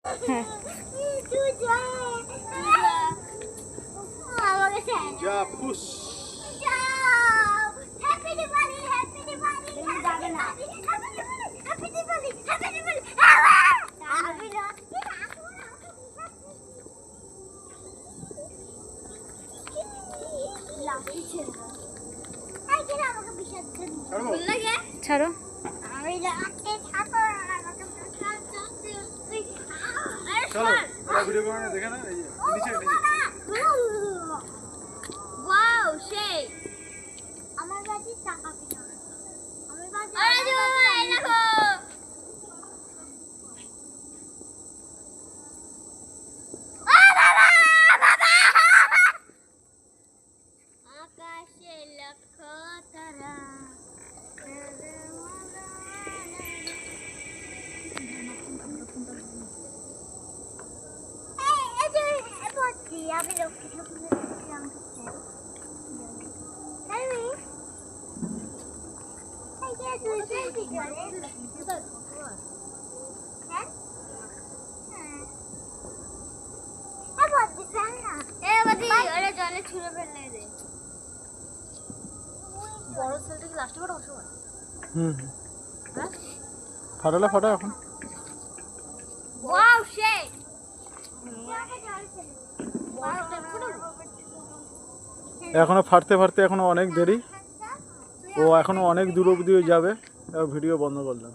হ্যাঁ যা পুশ ছাড়ো। চলো ভিডিও করে না দেখে না এই নিচে ওয়াও সেই আমার কাছে টাকা পেলাম আমার কাছে আরে এই দেখো আকাশে লক্ষ তারা আমি লক্ষ্মী ঠাকুরের জলে ছুঁড়ে ফেললে রে বড় ছেলেটা কি লাস্টে বড় সময় ফাটালে ফাটা এখন ওয়াও সেই এখনো ফাটতে ফাটতে এখনো অনেক দেরি ও এখনো অনেক দূর অবধি যাবে ভিডিও বন্ধ করলাম।